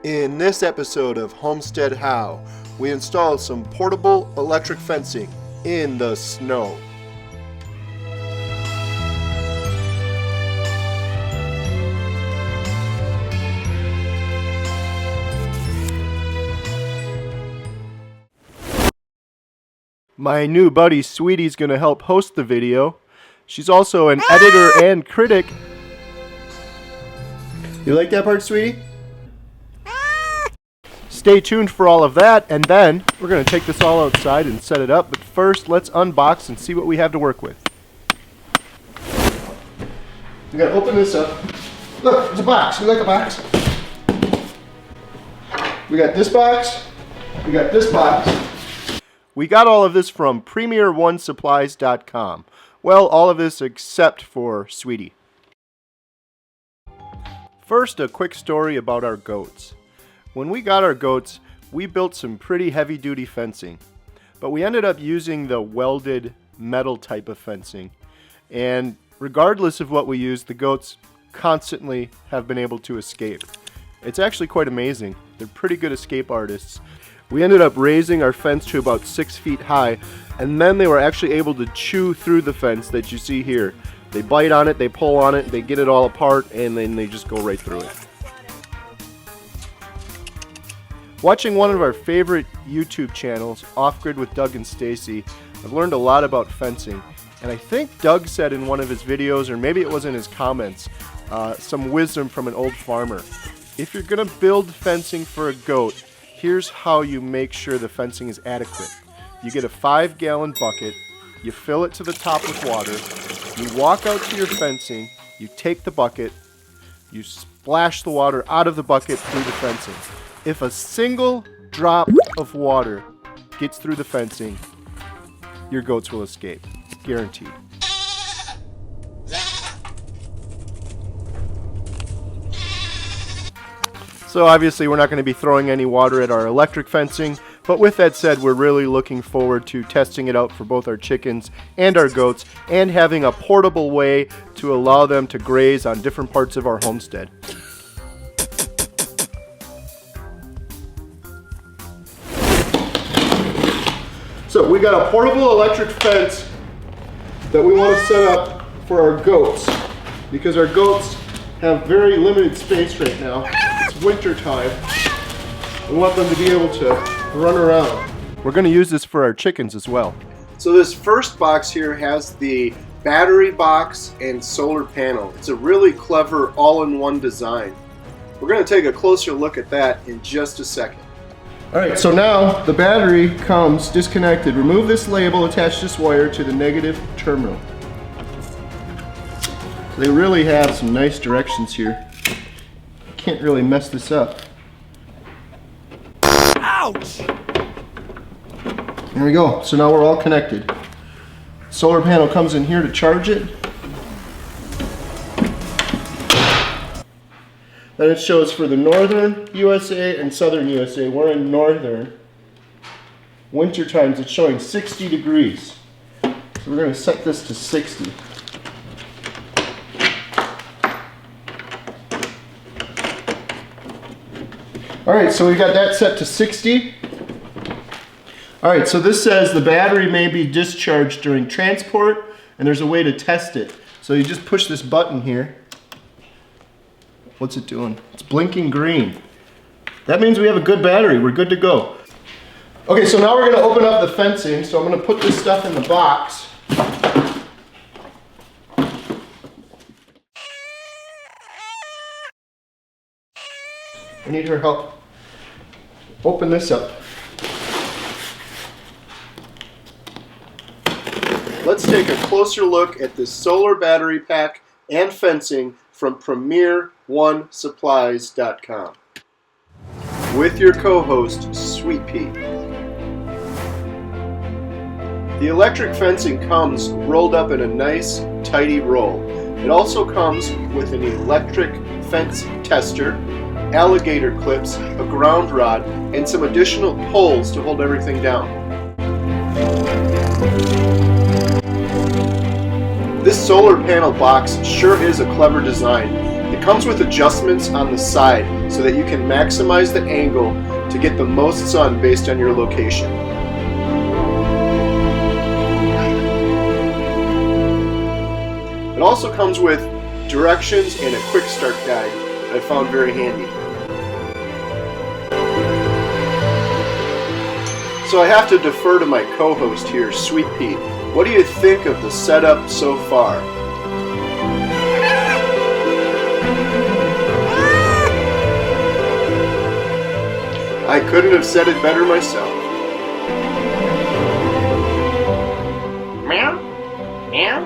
In this episode of Homestead How, we installed some portable electric fencing in the snow. My new buddy Sweetie's going to help host the video. She's also an editor and critic. You like that part, Sweetie? Stay tuned for all of that, and then we're going to take this all outside and set it up. But first, let's unbox and see what we have to work with. We got to open this up. Look, there's a box. You like a box? We got this box. We got this box. We got all of this from premieronesupplies.com. Well, all of this except for Sweetie. First, a quick story about our goats. When we got our goats, we built some pretty heavy-duty fencing, but we ended up using the welded metal type of fencing. And regardless of what we used, the goats constantly have been able to escape. It's actually quite amazing. They're pretty good escape artists. We ended up raising our fence to about 6 feet high, and then they were actually able to chew through the fence that you see here. They bite on it, they pull on it, they get it all apart, and then they just go right through it. Watching one of our favorite YouTube channels, Off Grid with Doug and Stacy, I've learned a lot about fencing. And I think Doug said in one of his videos, or maybe it was in his comments, some wisdom from an old farmer. If you're going to build fencing for a goat, here's how you make sure the fencing is adequate. You get a 5-gallon bucket, you fill it to the top with water, you walk out to your fencing, you take the bucket, you splash the water out of the bucket through the fencing. If a single drop of water gets through the fencing, your goats will escape. Guaranteed. So obviously we're not going to be throwing any water at our electric fencing, but with that said, we're really looking forward to testing it out for both our chickens and our goats, and having a portable way to allow them to graze on different parts of our homestead. So we got a portable electric fence that we want to set up for our goats, because our goats have very limited space right now. It's winter time. We want them to be able to run around. We're going to use this for our chickens as well. So this first box here has the battery box and solar panel. It's a really clever all-in-one design. We're going to take a closer look at that in just a second. Alright, so now the battery comes disconnected. Remove this label, attach this wire to the negative terminal. So they really have some nice directions here. Can't really mess this up. Ouch! There we go. So now we're all connected. Solar panel comes in here to charge it. Then it shows for the northern USA and southern USA. We're in northern. Winter times it's showing 60 degrees. So we're going to set this to 60. Alright, so we got that set to 60. Alright, so this says the battery may be discharged during transport, and there's a way to test it. So you just push this button here. What's it doing? It's blinking green. That means we have a good battery. We're good to go. Okay, so now we're going to open up the fencing. So I'm going to put this stuff in the box. I need her help. Open this up. Let's take a closer look at this solar battery pack and fencing from premieronesupplies.com with your co-host, Sweet Pea. The electric fencing comes rolled up in a nice, tidy roll. It also comes with an electric fence tester, alligator clips, a ground rod, and some additional poles to hold everything down. This solar panel box sure is a clever design. It comes with adjustments on the side so that you can maximize the angle to get the most sun based on your location. It also comes with directions and a quick start guide that I found very handy. So I have to defer to my co-host here, Sweet Pete. What do you think of the setup so far? I couldn't have said it better myself. Meow, meow,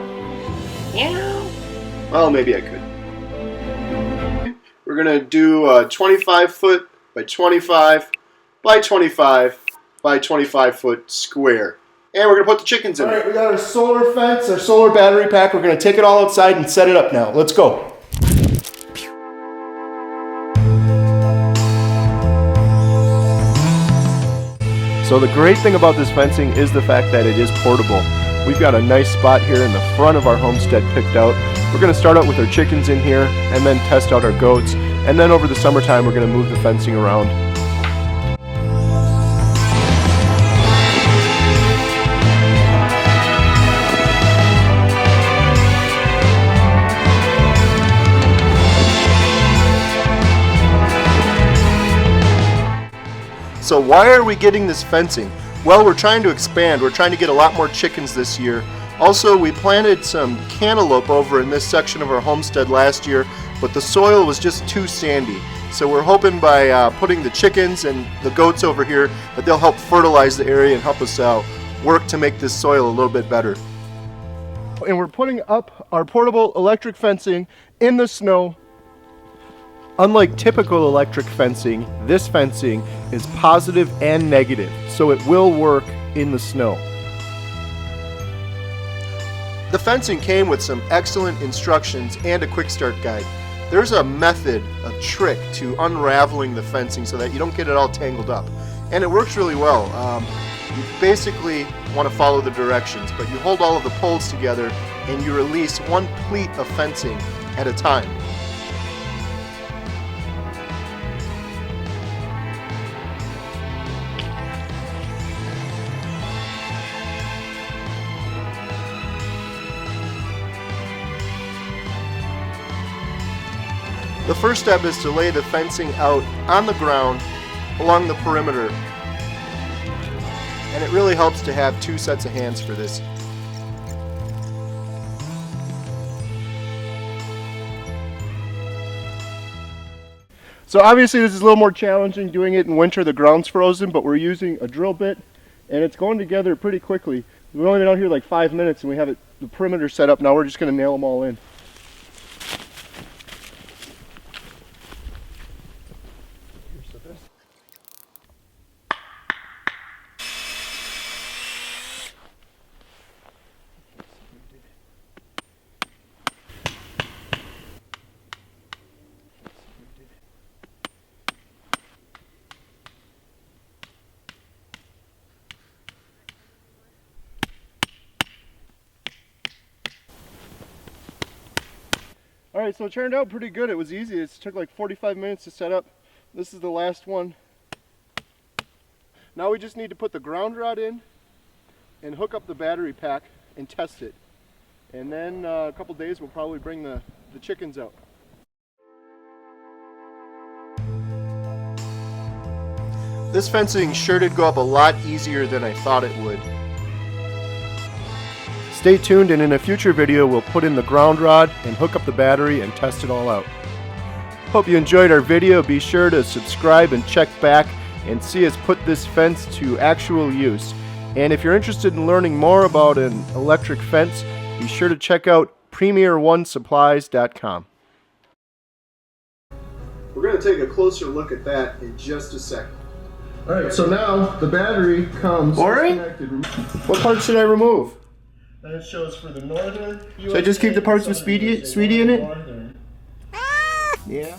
meow. Well, maybe I could. We're gonna do a 25 foot by 25 by 25 by 25 foot square. And we're gonna put the chickens in. Alright, we got our solar fence, our solar battery pack. We're gonna take it all outside and set it up now. Let's go. So the great thing about this fencing is the fact that it is portable. We've got a nice spot here in the front of our homestead picked out. We're going to start out with our chickens in here and then test out our goats. And then over the summertime we're going to move the fencing around. So why are we getting this fencing? Well, we're trying to expand. We're trying to get a lot more chickens this year. Also, we planted some cantaloupe over in this section of our homestead last year, but the soil was just too sandy. So we're hoping by putting the chickens and the goats over here that they'll help fertilize the area and help us work to make this soil a little bit better. And we're putting up our portable electric fencing in the snow. Unlike typical electric fencing, this fencing is positive and negative, so it will work in the snow. The fencing came with some excellent instructions and a quick start guide. There's a method, a trick to unraveling the fencing so that you don't get it all tangled up. And it works really well. You basically want to follow the directions, but you hold all of the poles together and you release one pleat of fencing at a time. The first step is to lay the fencing out on the ground along the perimeter. And it really helps to have two sets of hands for this. So obviously this is a little more challenging doing it in winter. The ground's frozen, but we're using a drill bit and it's going together pretty quickly. We've only been out here like 5 minutes and we have the perimeter set up. Now we're just going to nail them all in. Alright, so it turned out pretty good. It was easy. It took like 45 minutes to set up. This is the last one. Now we just need to put the ground rod in and hook up the battery pack and test it. And then a couple days we'll probably bring the chickens out. This fencing sure did go up a lot easier than I thought it would. Stay tuned, and in a future video we'll put in the ground rod and hook up the battery and test it all out. Hope you enjoyed our video. Be sure to subscribe and check back and see us put this fence to actual use. And if you're interested in learning more about an electric fence, be sure to check out premieronesupplies.com. We're going to take a closer look at that in just a second. Alright, so now the battery comes disconnected. What parts should I remove? Then it shows for the northern USA. Should I just keep the parts with Sweetie in it? Northern. Yeah.